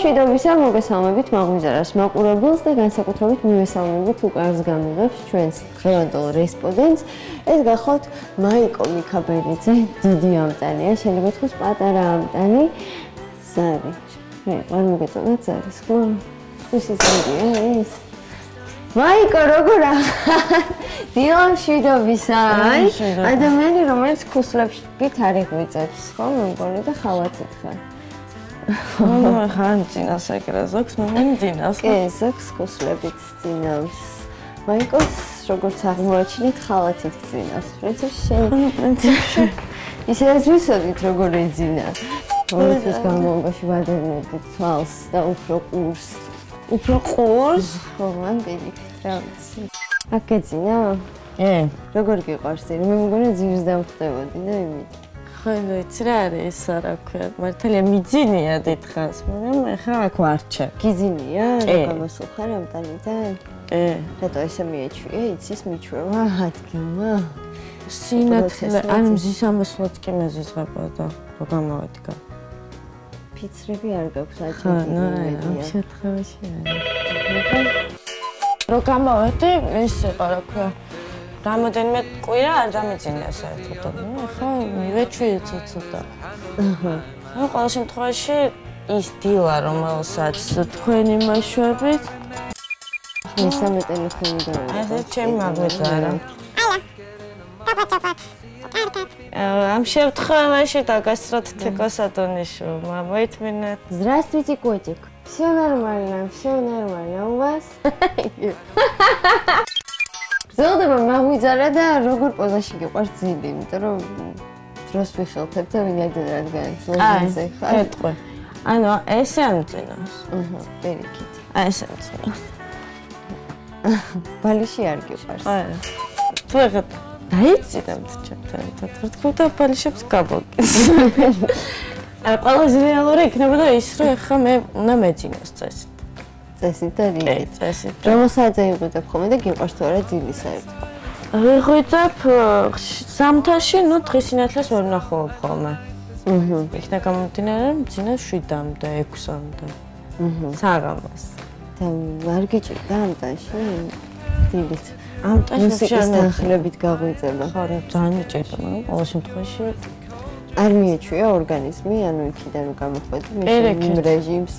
მშვიდობისა მოგესალმებით მაღვიძარას მაყურებელს და განსაკუთრებით მივესალმებით უკრავს გამიღებს ჩვენს დღევანდელ რესპონდენტს. ეს გახლავთ მაიკო მიქაბერიძე, დიდი ამტანია, შეიძლება თქვას პატარა ამტანი. ზარი. არ მოგეწონათ ზარის, ხო? ის ისედია ეს. მაიკო როგორ დილა მშვიდობისა, ადამიანი რომელიც ქუსლებში არ იღვიძებს, ხო? მეგონი და ხალათით ხარ. ხან წინას ეკრას აქვს, მომძინავს. კი, ზოგს ქუსლებით წინავს. მაიკოს როგორც აღმოაჩინეთ, ხალათით წინავს. როცა შენ ისედაც ვიცოდით როგორ ეძინა. როცა განმავლობაში ვადევნებდით თვალს და უფრო ყურს. უფრო ყურს? ხო, მან პირიქით რა ვიცი. აქ ეძინა? როგორ გიყვარს ძირი? მე მგონი ძირს დავხვდებოდი და იმით. ხოლო იცი რა არის ეს რა ქვია, მართალია მიძინია დიდხანს, მაგრამ ეხლა აქ ვარჩე. გიძინია? რა გამოსულხარ ამტანიდან? რატო ესე მიეჩვია, იცის მიჩვევა ადგილმა? სინათლე, ან მზის ამოსვლაც კი მეზიზღებოდა, რო გამოვედგა. ფიცრები არ გაქვს აჭირილი იმედია. ამ შემთხვევაში არის. რო გამოვედი, ის იყო რა ქვია. რამოდენიმე კვირა არ დამეძინა საერთოდ. ახლა მივეჩვიე ცოტა. ანუ ყოველ შემთხვევაში ის დილა, რომელსაც თქვენი მაშვებით მესამე ტელეფონი დავწერე. ეს ჩემი მაგვიძარა. ამ შემთხვევაში დაგასწროთ თეკოსატონიშვილმა. მოითმინეთ. Здравствуйте, котик. Всё нормально, всё нормально. У вас? ზოგადად მაგვიძარა და როგორ პოზაში გიყვარს ძილი, იმიტომ რომ დროს ვიხელთებ და ვინაიდან რადგან ზოგადად ხარ. ეტყვი. ანუ ესე ამწინავს. პირიქით. ესე ამწინავს. ბალიში არ გიყვარს. არა. თუ ეხლა დაიცინებთ ჩემთან, რა თქმა უნდა ბალიშებს გაბოგეს. ყველაზე რეალური იქნებოდა ის, რომ ეხლა მე უნდა მეძინოს წესით. წესით და რიგით. წესით. რომელ საათზე იღვიძებ ხოლმე და გიყვარს თუ არა ძილი საერთოდ? ვიღვიძებ ზამთარში, ნუ დღის სინათლეს ვერ ვნახავ ხოლმე. იქნა გამომდინარე, მძინა 7-მდე, 6-მდე. საღამოს. და არ გიჭირდა ამტანში დილით. ამტანში შანახლებით გაღვიძება. ხო, ძალიან მიჭირდა, მაგრამ ყოველ შემთხვევაში არ მიეჩვია ორგანიზმი, ანუ იქიდან რომ გამოხვედი იმ რეჟიმს.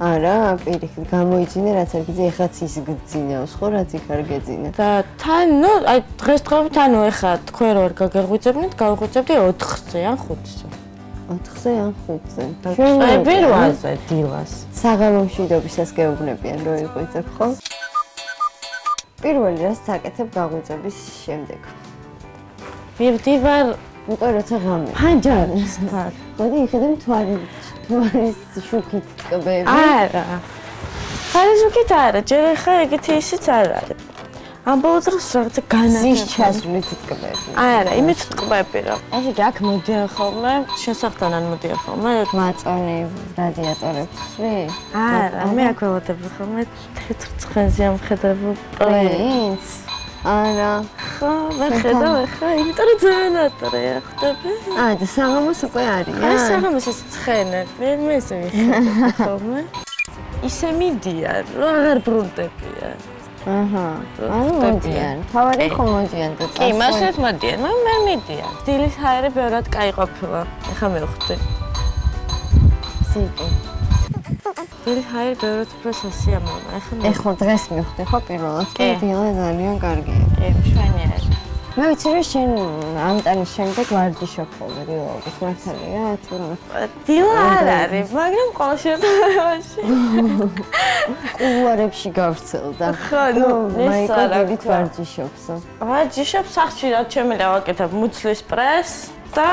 არა, პირიქით გამოიძინე, რაც არ გიძინე, ეხლაც ის გძინავს, ხო, რაც იქ არ გეძინა. და თან, ნუ, აი დღესდღეობით, ანუ ეხლა თქვენ რო არ გაგეღვიძებნით, გავიღვიძებდი 4-ზე ან 5-ზე. 4-ზე ან 5-ზე. ჩვენი 8-ზე დილას. საღამო მშვიდობისას გეუბნებიან, რომ იღვიძებ, ხო? პირველი რაც საკეთებ გაღვიძების შემდეგ. მივდივარ უკვე როცა ღამე. ფანჯარს ხარ. მოდი იხედავ თვალის შუქით ტკბები. არა. თვალის შუქით არა, ჯერ ახლა ეგეთი ისიც არ არის. ამ ბოლო დროს რაღაცა განაგებს. ჩასვლით ტკბები. არა, იმით ტკბები რა. ესე აქ მოდიან ხოლმე, შესახთან ან მოდიან ხოლმე. მაწონი რადიატორებს ვი? არა, მე აქ ველოდები ხოლმე თეთრ ცხენზე ამხედებო პრინც. არა, ხო, ვერ ხედავ ახლა, იმიტომ რომ ძალიან ატრია, ხვდები? და საღამოს უკვე არის. აი, საღამოს ეს ცხენები, მე ესე ვიხდები ხოლმე. ისე მიდიან, რომ აღარ ბრუნდებიან. მოდიან. თავარი ხომ მოდიან და წასვლენ. კი, მასეც მოდიან, მაგრამ მე მიდიან. დილის ჰაერი ბევრად კაი ყოფილა. ახლა მივხვდი. სიკი. დილის ჰაერი ბევრად უფრო სასიამოვნოა. ეხლა დღეს მივხვდი ხო პირველად, კი, დილა ძალიან კარგია. კი, მშვენიერი. მე ვიცი რომ შენ ამტანის შემდეგ ვარჯიშობ ხოლმე რეალურად, მართალია, თუ რა. დილა არ არის, მაგრამ ყოველ შემთხვევაში. კულუარებში გავრცელდა. ხო, ნუ, მაიკო დილით ვარჯიშობსო. ვარჯიშობ სახლში, რაც შემიძლია ვაკეთებ მუცლის პრესს და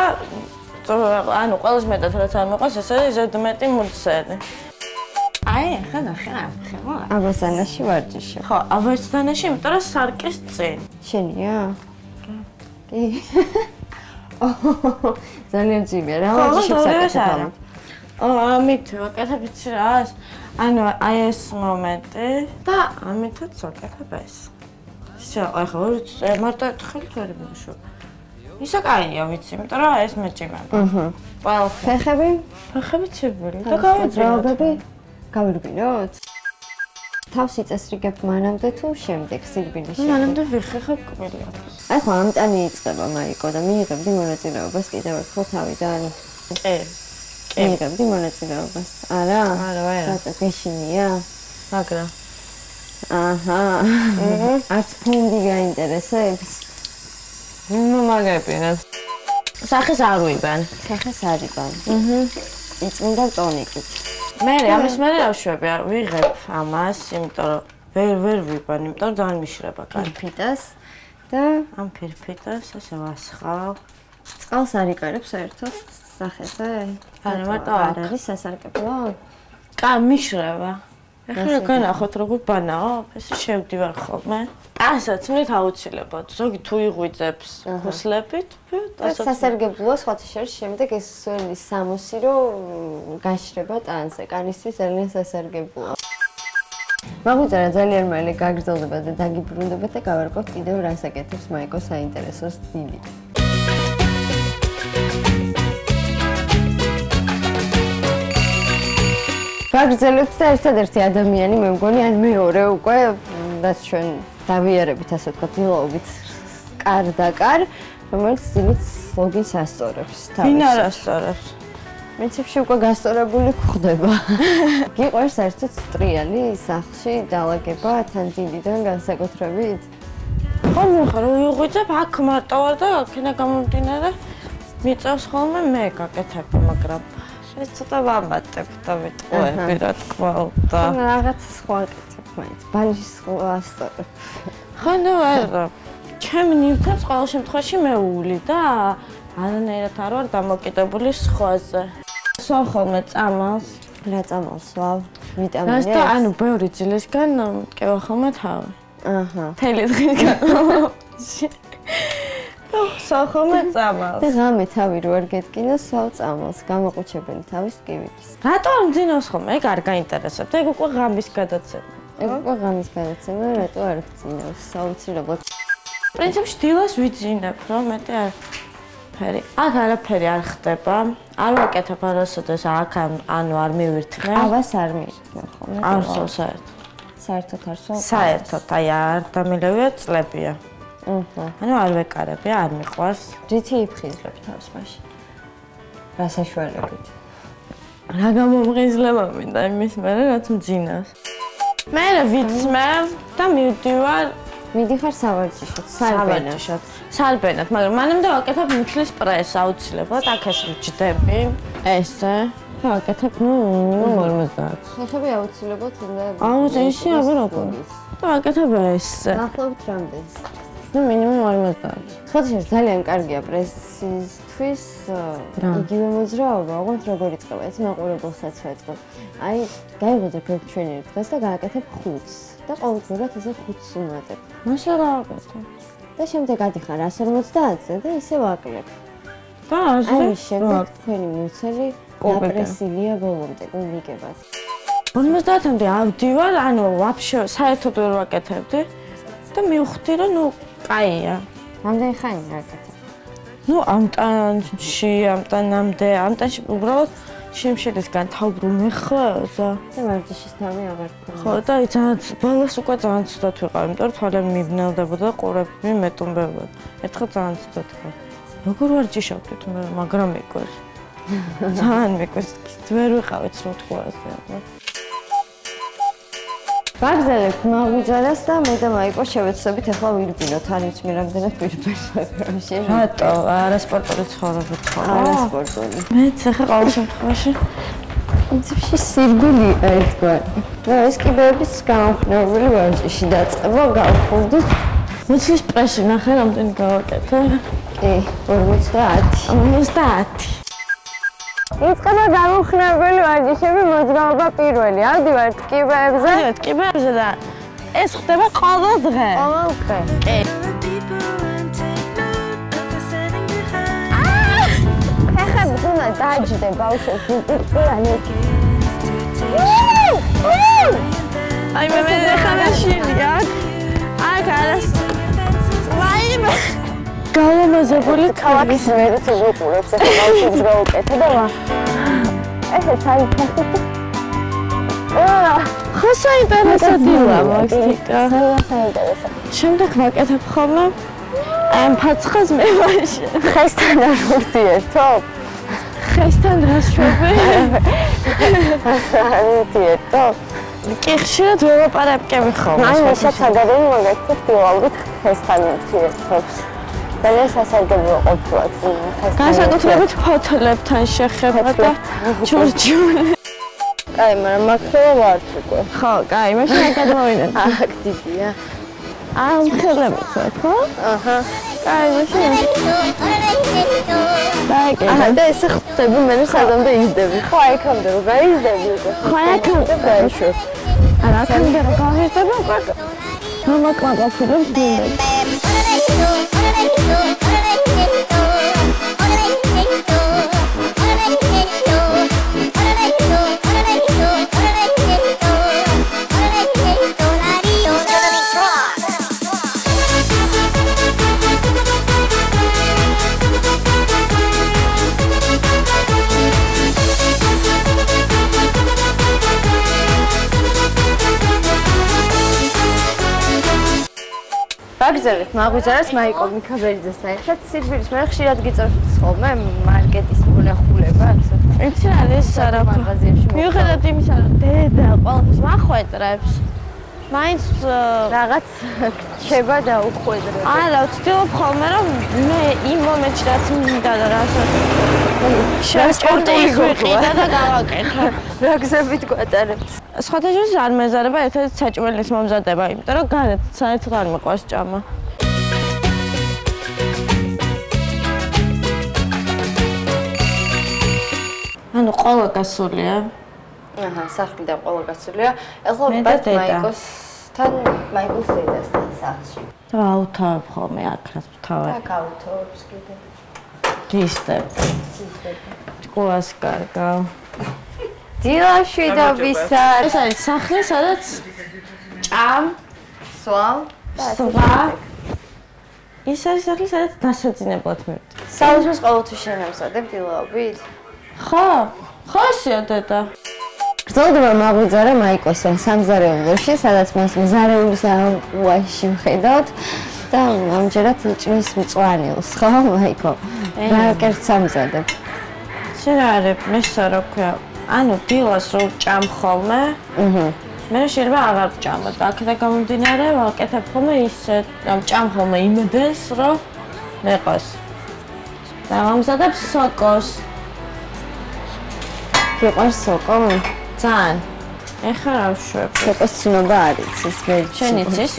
ანუ ყველაზე მეტად რაც არ მოყვას, ესე ზედმეტი მუცელი. აი, ახლა ნახე, ხება? აბასანაში ვარჯიშობ. ხო, აბასანაში, იმიტომ რომ სარკის წინ. შენია? კი. ძალიან ძიმია, რა ვარჯიშობს აკეთებ? ამით ვაკეთებ იცი რა? ანუ აი ეს მომენტი და ამითაც ვაკეთებ ეს. ისე, ახლა მარტო ერთხელ ვერ მუშაობ. ისა კაია ვიცი, იმიტომ რომ ეს მეჭიმება. ყველა ფეხები? ფეხები ცივილი და გავიძრაობები? გავირბინოთ? თავს იწესრიგებ მანამდე თუ შემდეგ სირბილის შემდეგ? მანამდე ვიხეხებ კბილებს. აი ხო ამტანი იწყება მაიკო და მიიღებდი მონაწილეობას კიდევ ერთხელ თავიდან. მიიღებდი მონაწილეობას. არა? არა. გეშინია? მაგრამ აჰა. არც ფონდი გაინტერესებს? მაგებინად. სახეს არ უიბან. სახეს არიბან. იწმინდა ტონიკით. მე ამის მერე ავშვები არ ვიღებ ამას, იმიტომ რომ ვერ ვიბან, იმიტომ რომ ძალიან მიშრება კარი. ფირფიტას და ამ ფირფიტას ესე ვასხავ. წყალს არ იკარებს საერთოდ სახეზე? არა, მარტო არ არის სასარგებლო? მიშრება. ეხლა განახოთ როგორ ბანაო, ესე შევდივარ ხოლმე. ასაც მით აუცილებლად, ზოგი თუ იღვიძებს ხოსლებით, სასარგებლოა სხვათა შორის შემდეგ ეს სველი სამოსი რომ გაშრება ტანზე, კარისთვის ძალიან სასარგებლოა. მაგვიწერა ძალიან მალე გაგრძელდება და დაგიბრუნდება და გავარკვევთ კიდევ რას აკეთებს მაიკო საინტერესოს დილით. გაგრძელებთ და ერთადერთი ადამიანი მე მგონი ან მეორე უკვე რაც ჩვენ დავიარებით ასე ვთქვათ დილაობით კარ და კარ რომელიც დილით ლოგინს ასწორებს თავის. ვინ არ ასწორებს? პრინციპში უკვე გასწორებული გვხდება. გიყვარს საერთოდ ტრიალი სახლში დალაგება თან დილიდან განსაკუთრებით? ხო მიხარ უიღვიძებ აქ მარტო ვარ და აქინა გამომდინარე მიწევს ხოლმე მე გაკეთებ მაგრამ ეს ცოტა ვამატებ და ვიტყვები რა თქმა უნდა. რაღაც სხვა აკეთებ მაინც ბაჟის სხვა ასწორებ. ხო ნუ არა ჩემ ნივთებს ყოველ შემთხვევაში მეული და არანაირად არ ვარ დამოკიდებული სხვაზე. სვავ ხოლმე წამალს. რა წამალს ვავ? ვიტამინებს? და ანუ ბევრი ძილისგან მტკევა ხოლმე თავი. აჰა. მთელი დღისგან. სვავ ხოლმე წამალს. და ღამე თავი რო არ გეტკინა სვავ წამალს, გამოყუჩებელი თავის ტკივილის. რატო არ მძინავს ხოლმე? ეგ არ გაინტერესებთ. ეგ უკვე ღამის გადაცემა. ეგ უკვე ღამის გადაცემა, რატო არ გძინავს? საოცრებლად. პრინციპში დილას ვიძინებ, რომ მეტი არ ფერი. აქ არაფერი არ ხდება. არ ვაკეთებ არასოდეს აქ ანუ არ მივირთმე. ავას არ მივირთმე ხოლმე. არ სულ საერთოდ. საერთოდ არ სულ. საერთოდ აი არ დამილევია წლებია. ანუ არ ვეკარები, არ მიყვარს. რითი იფხიზლებ თავს მაშინ? რა საშუალებით? რა გამომღიზლება მინდა იმის მერე რაც მძინავს. მე ვიცმევ და მივდივარ მიდიხარ სავარჯიშოთ, სალბენად. სალბენად, მაგრამ მანამდე ვაკეთებ მუცლის პრესს აუცილებლად, აქ ეს ვიჯდები. ესე. და ვაკეთებ 50. ხეხები აუცილებლად უნდა. ესე აბა როგორ? და ვაკეთებ ესე. ნახავთ რამდენს? მინიმუმ 50. ხოთშერ ძალიან კარგია პრესისთვის იგივე მოძრაობა, ოღონდ როგორ იწყება, ეს მაყურებელსაც ვეწყობ. აი, გაიღვიძებ ჩვენი ერთ დღეს და გააკეთებ 5-ს და ყოველდღურად ესე 5-ს უმატებ. მაშინ რა ვაკეთებ? და შემდეგ ადიხარ 150-ზე და ისე ვაკლებ. და ასე შემდეგ თქვენი მუცელი დაპრესილია ბოლომდე, გულიგებად. 50-მდე ავდივარ, ანუ ვაფშე საერთოდ ვერ ვაკეთებდი და მივხვდი რომ ნუ კაია. რამდენი ხანია აკეთებ? ნუ ამტანამდე, ამტანში უბრალოდ შემშელისგან თავბრუნე ხო და ვარჯიშის თავი აღარ ქონდა. ხო და ძალიან ბოლოს უკვე ძალიან ცუდად ვიყავ, იმიტომ რომ თვალები მიბნელდებოდა და ყურები მეტუმბებოდა. ერთხელ ძალიან ცუდად ვიყავ. როგორ ვარჯიშობდით მე, მაგრამ მიყვარს. ძალიან მიყვარს. ვერ ვიყავით სრუტყვაზე აბა. გაგზავნებთ მაგვიძარას და მე და მაიკო შევეცდებით ახლა ვირბინოთ. არ ვიცი მე რამდენად ვირბინოთ. რატო? არასპორტული ცხოვრება ცხოვრობ. არასპორტული. მეც ახლა ყოველ შემთხვევაში პრინციპში სირბილი ერთგვარი. და ეს კიბეების გამახნეველი ვარჯიში დაწყება გავხურდით. მუცლის პრესი ნახე რამდენი გავაკეთე? კი, 50. 50. იწყება გამხნეველი ვარჯიშები მოძრაობა პირველი. ავდივართ კიბეებზე. ავდივართ კიბეებზე და ეს ხდება ყოველ დღე. ყოველ დღე. კი. ხეხები უნდა დაჯდე ბავშვებს მიწირწიანი. აი მე ხამაშილია. აქ არას. ვაიმე. გალამაზებული ქალაქის მეც უყურებს ეს ბავშვებს გავუკეთე და ესე საერთოდ ხო საინტერესოა მაგსტიკა. საინტერესო. შემდეგ ვაკეთებ ხოლმე ამ ფაცხას მე ვაშ. ხესთან არ ურთიერთობ? ხესთან რასშვები? ურთიერთობ? კი ხშირად ველაპარაკები ხოლმე. აი მესაც ადამიანი მაგათი დილაობით ხესთან ურთიერთობს. ძალიან სასარგებლო ყოფილა ხესთან. განსაკუთრებით ფოთლებთან შეხება და ჩურჩული. კაი, მაგრამ მაგხელა ვარ უკვე. ხო, კაი, მაშინ გადმოვიდეთ. აქ დიდია. მხელები ხო, ხო? აჰა. კაი, მაშინ. აჰა, და ესე ხვდები, მე სადამდე იზდები. ხო, აიქამდე რომ გაიზდები უკვე. ხო, აიქამდე გაიშვებ. არა, აქამდე რომ გავიზდები უკვე. მომაკმაყა ფილმს მინდა. გაგზავნეთ მაღვიძარას მაიკო მიქაბერიძესთან ერთად სიძბილის მე ხშირად გიწევს ხოლმე მარკეტის მონახულება ასე. იცი არის არა მაღაზიებში მიუხედავად იმისა რომ დედა ყველაფერს მახვედრებს მაინც რაღაც რჩება და უხვედრება. არა ვცდილობ ხოლმე რომ მე იმ მომენტში რაც მინდა და რასაც სპორტული გვიყიდა და გავაკეთე. რა გზებით გვატარებთ? სხვათა შორის არ მეზარება ერთ-ერთი საჭმელის მომზადება, იმიტომ რომ გარეთ საერთოდ არ მიყვარს ჭამა. ანუ ყველა გასულია. აჰა, სახლიდან ყველა გასულია. ეხლა ბათ მაიკოსთან, მაიკოს დედასთან სახლში. და აუთავებ ხოლმე აქაც ვთავებ. აქ აუთავებს კიდე. დისტებ. ყველას კარგავ. დილაშვიდობისას. ეს არის სახლი, სადაც ჭამ, სვავ სვა. ის არის სახლი, სადაც დასაძინებლად მივდივარ. საუზმეს ყოველთვის შენამზადებ დილაობით? ხო, ხო ესეა დედა. გრძელდება მაღვიძარა მაიკოსთან სამზარეულოში, სადაც მას მზარეულის აუაში ვხედავთ და ამჯერად ჭრის მწვანილს, ხო, მაიკო? რა კერც ამზადებ? რა არის, მესა რა ქვია, ანუ დილას რო ჭამ ხოლმე, მე შეიძლება აღარ ვჭამო და აქედან გამომდინარე ვაკეთებ ხოლმე ისე, რომ ჭამ ხოლმე იმდენს, რომ მეყოს. და ამზადებ სოკოს. გიყვარს სოკო? ძალიან. ეხლა რა ვშვებ? სოკოს ცნობა არის ის მე. შენ იცის?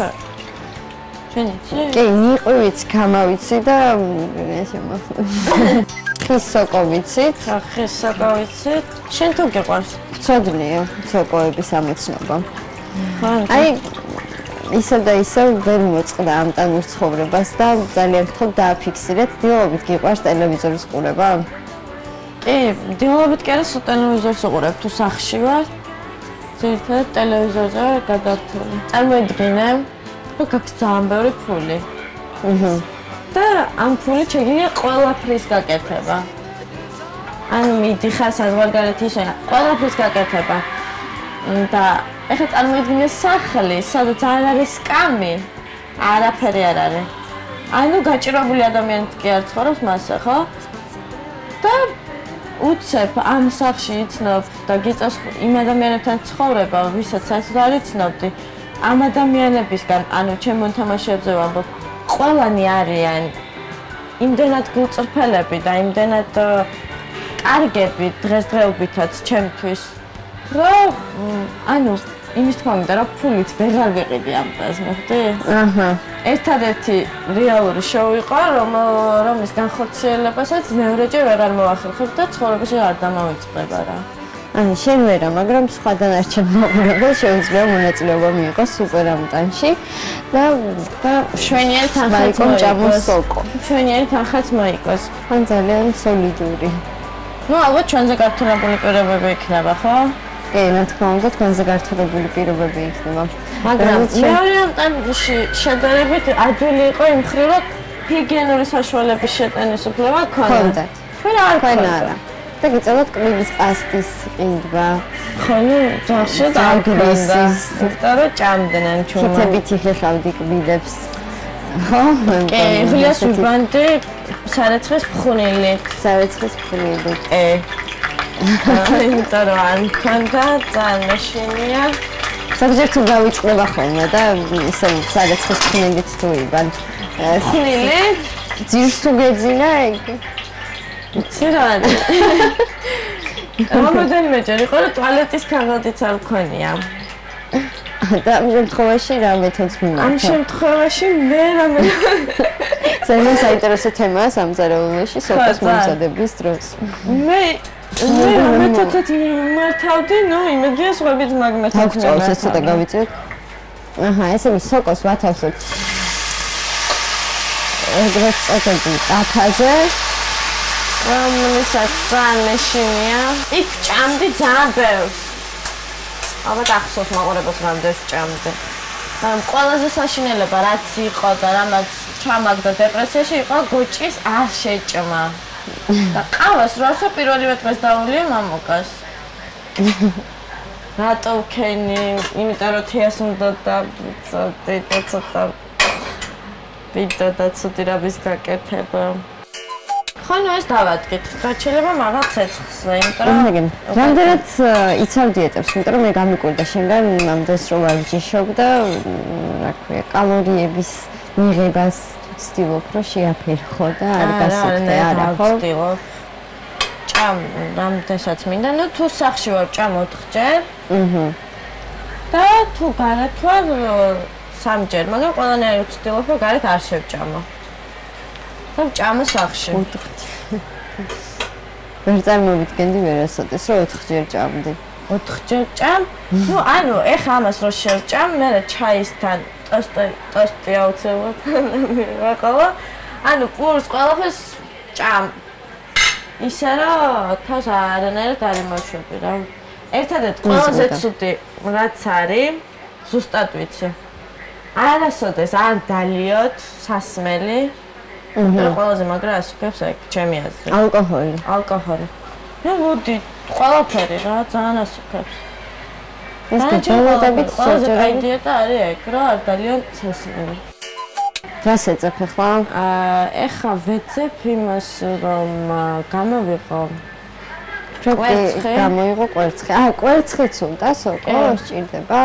შენ იცი? კი, მიყვივიც, გამავიცი და ესე მოხდა. ხის სოკო ვიცით? ხის სოკო ვიცით? შენ თუ გიყვარს? ვცოდნია სოკოების ამოცნობა. ხო. აი ისე და ისე ვერ მოწყდა ამ ტანურ ცხოვრებას და ძალიან გთხოვ დააფიქსირეთ, დილობით გიყვარს ტელევიზორის ყურება? კი, დილობით კი არა, ტელევიზორს უყურებ, თუ სახლში ვარ. ძირითადად ტელევიზორზე გადავთვლი. წარმოიდგინე, რომ გაქვს ძალიან ბევრი ფული. და ამ ფულით შეგიძლია ყველაფრის გაკეთება. ანუ მიდიხარ საზღვარგარეთ ისე, ყველაფრის გაკეთება. და ეხლა წარმოიდგინე სახლი, სადაც არ არის სკამი, არაფერი არ არის. ანუ გაჭირებული ადამიანი კი არ ცხოვრობს მასზე, ხო? და უცებ ამ სახლში იცნობ და გიწევს იმ ადამიანებთან ცხოვრება, ვისაც საერთოდ არ იცნობდი. ამ ადამიანებისგან, ანუ ჩემ მოთამაშეებზე ვამბობ, ყველანი არიან იმდენად გულწრფელები და იმდენად კარგები დღესდღეობითაც ჩემთვის, რომ ანუ იმის თქმა უნდა, რომ ფულით ვეღარ ვიყიდი ამ დღეს, მოხდი? აჰა. ერთადერთი რეალური შოუ იყო, რომლის განხორციელებასაც მეორეჯერ ვეღარ მოვახერხებ და ცხოვრებაში არ დამოვიწყდება რა. ანუ შენ ვერა, მაგრამ სხვა დანარჩენ მაყურებელს შეუძლია მონაწილეობა მიიღოს სუპერ ამტანში და შვენიერი თანხაც ჭამოს სოკო. შვენიერი თანხაც მოიგოს. ან ძალიან სოლიდური. ნუ ალბათ ჩვენზე გართულებული პირობები იქნება, ხო? კი, რა თქმა უნდა, თქვენზე გართულებული პირობები იქნება. მაგრამ მეორე ამტანში შედარებით ადვილი იყო იმ მხრივ, რომ ჰიგიენური საშუალების შეტანის უფლება ჰქონდათ. ჩვენ არ გვქონდა. და და გიწევთ კბილის პასტის ყიდვა. ხოლო ძაღლში დაგვიზა. იმიტომ რომ ჭამდნენ ჩვენ. თითებით იხეხავდი კბილებს. ხო? კი, ღიას უბანდი სარეცხის ფხუნილი. სარეცხის ფხუნილი. იმიტომ რომ არ მქონდა ძალიან მეშინია. ზოგჯერ თუ გავიწყდება ხოლმე და ისე სარეცხის ფხუნილით თუ იბან. ფხუნილით? ძირს თუ გეძინა ეგ? იცი რა არის? რამოდენიმეჯერ იყო რომ ტუალეტის ქაღალდიც არ მქონია. და ამ შემთხვევაში რა მეთოდს მიმართა? ამ შემთხვევაში მე რამე ძალიან საინტერესო თემაა სამზარეულოში სოკოს მომზადების დროს. მე რა მეთოდით მიმართავდი? ნუ იმედია სხვაებიც მაგ მეთოდს თავწავს ეს ცოტა გავიწევთ. აჰა, ესენი სოკოს ვათავსებთ. ეგრეთ წოდებული ტაფაზე. რომელსაც ძალიან მეშინია. იქ ჭამდი ძალიან ბევრს. ალბათ ახსოვს მაყურებელს რამდენს ჭამდი. ყველაზე საშინელება რაც იყო და რამაც ჩამაგდა დეპრესიაში იყო გოჭის არ შეჭმა. და ყავას როსო პირველივე დღეს დაუვლია მამუკას. რატო ვქენი? იმიტომ რომ თეას უნდა ცოტა ვიდეო და ცოტა რაბის გაკეთება. ხანო ეს დავადგეთ. გაჩელება მაგალ ცეცხლზე, იმიტომ რომ რამდენად იცავ დიეტებს, იმიტომ რომ მე გამიკვირდა შენგან ამდენს რომ ვარჯიშობ და რა ქვია, კალორიების მიღებას ვცდილობ რომ შეაფერხო და არ გასწრე არა ხო? ვცდილობ. ჭამ რამდენსაც მინდა, ნუ თუ სახში ვარ ჭამ 4-ჯერ. და თუ გარეთ ვარ 3-ჯერ, მაგრამ ყველანაირ ვცდილობ რომ გარეთ არ შევჭამო. და ჭამო სახში. ვერ წარმოვიდგენდი ვერასოდეს რომ 4-ჯერ ჭამდი. 4-ჯერ ჭამ? ნუ ანუ ეხა ამას რო შევჭამ, მე ჩაისთან ტოსტი აუცილებლად მივაყოლა. ანუ პურს ყველაფერს ჭამ. ისე რომ თავს არანაირად არ იმოშვები რა. ერთადერთ ყველაზე ცუდი რაც არის, ზუსტად ვიცი. არასოდეს არ დალიოთ სასმელი. და ყველაზე მაგრა ასუქებს ეგ ჩემი აზრით. ალკოჰოლი. მე მოდი ყველაფერი რა ძალიან ასუქებს. ეს გეჭიროდებით ყველაზე კაი დიეტა არის ეგ რა არ დალიონ სასმელი. რას ეძებ ახლა? ეხა ვეძებ იმას რომ გამოვიყო კვერცხი. გამოიღო კვერცხი. კვერცხიც უნდა სოკო სჭირდება?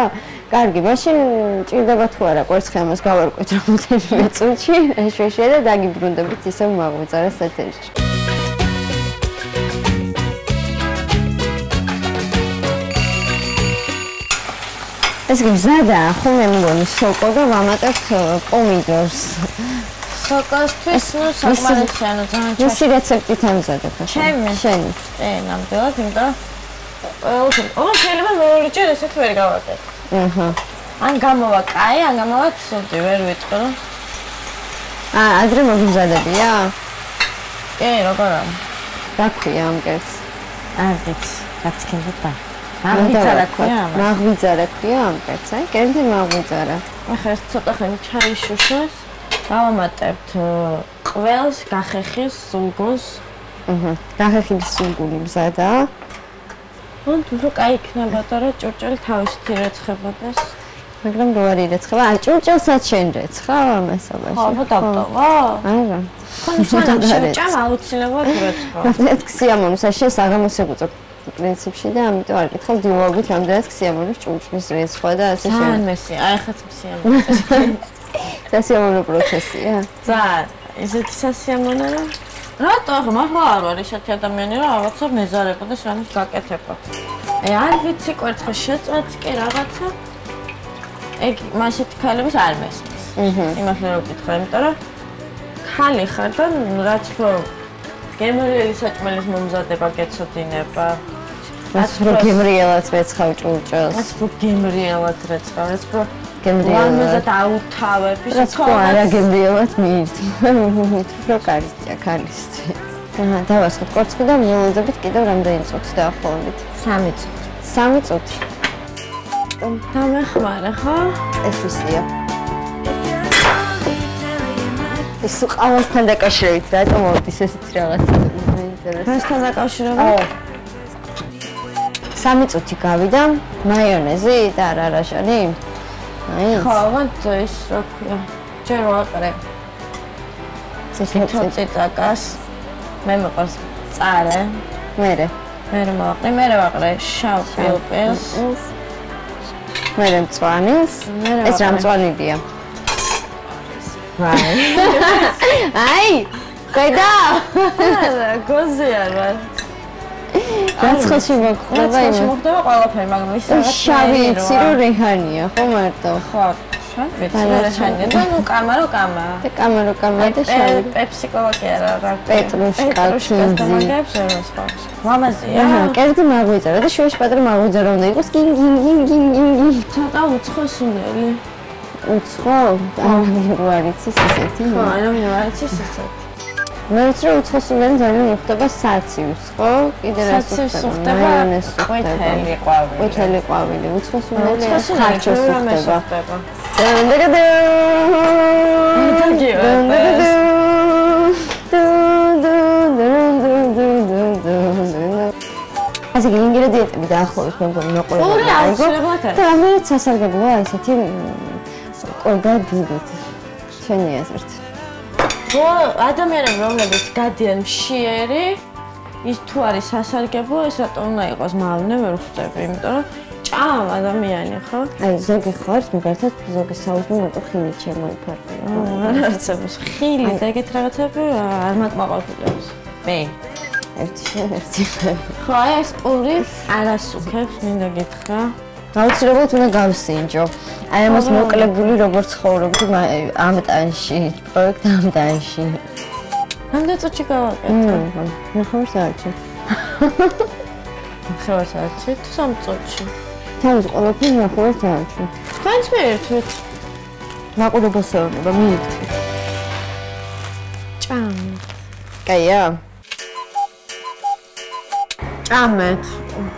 კარგი, მაშინ ჭირდება თუ არა კვერცხი ამას გავარკვეთ რამდენიმე წუთში, შეშე და დაგიბრუნდებით ისევ მაღვიძარას ეთერში. ეს გზადაა, ხო მე მგონი სოკო და ვამატებთ პომიდორს. სოკოსთვის ნუ საკმარისია, ნუ ძალიან ჩაშ. მისი რეცეპტით ამზადებ ახლა. შენი. ნამდვილად, იმიტომ რომ შეიძლება მეორეჯერ ესეთ ვერ გავაკეთო. ან გამოვა კაი, ან გამოვა ცუდი, ვერ ვიტყვი. ადრე მოგიმზადებია? კი, როგორ არის? რა ქვია ამ კერძს? არ ვიცი, რაც ქენდა. მაღვიძარა ქვია ამას. მაღვიძარა ქვია ამ კერძს, აი, კერძი მაღვიძარა. ახლა ეს ცოტა ხანი ჩაიშუშოს. დავამატებთ ყველს, გახეხილს, სულგუნს. გახეხილის სულგუნი მზადაა. თუ კაი იქნებოდა რა ჭურჭელი თავისით ირეცხებოდეს. მაგრამ რო არ ირეცხება, ჭურჭელსაც შენ რეცხავ ამასობაში. ხო, დავტოვა? არა. ხომ სანამ შევჭამ აუცილებლად ირეცხავ. ეს ქსიამონუს შენ საღამოს ეგუწო პრინციპში და ამიტომ არ გითხავ დილობით რამდენად ქსიამონუს ჭურჭლის რეცხვა და ასე შენ. ძალიან მესი, აი ხაც ქსიამონუს. სასიამოვნო პროცესია. ძალიან. ისეთი სასიამოვნო რა. რატო ახლა მართლა არ ვარ ისეთი ადამიანი რომ რაღაცა მეზარებოდეს რამის გაკეთება. არ ვიცი კვერცხი შეწვეთ კი რაღაცა. ეგ მასეთი ქალების არ მესმის. იმას რო ვკითხე, იმიტომ რომ ხალი ხარ და რაც რო გემრიელი საჭმელის მომზადება გეცოდინება. რაც რო გემრიელად რეცხავ ჭურჭელს. რაც რო გემრიელად რეცხავ, რაც რო გემრიელად. ამაზე დაუთავებ, ის ხო არა გემრიელად მიირთი. რო კარგია ქალისთვის. დავასხოთ კვერცხი და მივულოდებით კიდევ რამდენი წუთი დაახლოებით? 3 წუთი. 3 წუთი. დამეხმარა ხო? ეს ისია. ეს ყავასთან დაკავშირებით რატომ მოდის ესეთი რაღაცა? საინტერესო. მასთან დაკავშირებით? 3 წუთი გავიდა, მაიონეზი და რარაშანი. ხო, ვანც ის რა ქვია. ჯერ ვაყრე. ციცაკას. მე მეყარს წარე. მერე ვაყრე შავ პილპილს. მერე მწვანის. ეს რა მწვანილია? აი, ხედა? გოზია რა. რაცხელში მოხდება იმ მოხდება ყველაფერი, მაგრამ ის რაღაც შავი იცი რომ რეჰანია, ხო მარტო? ხო, შავი რეჰანია და ნუ კამა. და კამა და შავი. პეპსიკოლა კი არა, რა. პეტრუშკა, მაგებს არის ხო. მამაზია. კერძი მაღვიძარა და შუაში პატარა მაღვიძარა უნდა იყოს. გინ. ცოტა უცხოსუნელი. უცხო? არა, არ იცი ესეთი. ხო, არ იცი ესეთი. მე ვიცი რომ უცხოსუნელი ძალიან უხდება საციუს, ხო? კიდე რა უხდება? ყვითელი ყვავილი. უცხოსუნელი ხარჩოს უხდება. ასე ინგრედიენტები დაახლოებით მე მგონი მოყოლებული აიგო. და ამერაც სასარგებლოა ესეთი ყოდა დიდით. ჩვენი აზრით. ადამიანები რომლებიც გადიან მშიერი ის თუ არის სასარგებლო ეს რატომ უნდა იყოს მავნე ვერ ხვდები იმიტომ რომ ჭამ ადამიანი ხო აი ზოგი ხარს მაგალითად ზოგი საუბრობ მეტო ხილით შემოიფარგლა არა არცებს ხილი და ეგეთ რაღაცები არ მაკმაყოფილებს მე ერთი ხო აი ეს პური არასუქებს მინდა გითხრა აუცილებლად უნდა გავსინჯო. აი ამას მოკლებული როგორ ცხოვრობდი ამ ტანში, პროექტ ამ ტანში. რამდენი წუთი გავაკეთე? ნახევარ საათში. ნახევარ საათში თუ 3 წუთში? თავის ყველაფერი ნახევარ საათში. თქვენც მიერთვით. მაყურებელს ეუბნება, მიირთვით. ჭამეთ. კაია.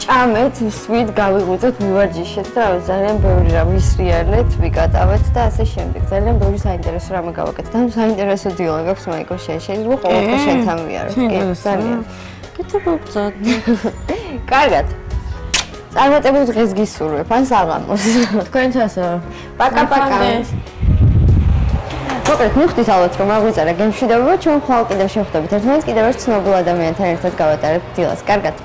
ჭამეთ, სვით გავიღვიძოთ, მივარჯიშეთ და ძალიან ბევრი რამ ვისრიალეთ, ვიკატავეთ და ასე შემდეგ. ძალიან ბევრი საინტერესო რამე გავაკეთეთ. ან საინტერესო დილა გაქვს მაიკო შეიძლება ყოველთვის შენთან ვიაროთ. კი, ძალიან. გეთებობთ. კარგად. წარმატებულ დღეს გისურვებ, ან საღამოს. თქვენთასა. პაკა. მოკლედ მივხვდით ალბათ რომ აღვიძარა გემშვიდობა, ჩვენ ხვალ კიდევ შევხვდებით ერთმანეთს კიდევ ერთ ცნობილ ადამიანთან ერთად გავატარებთ დილას. კარგად.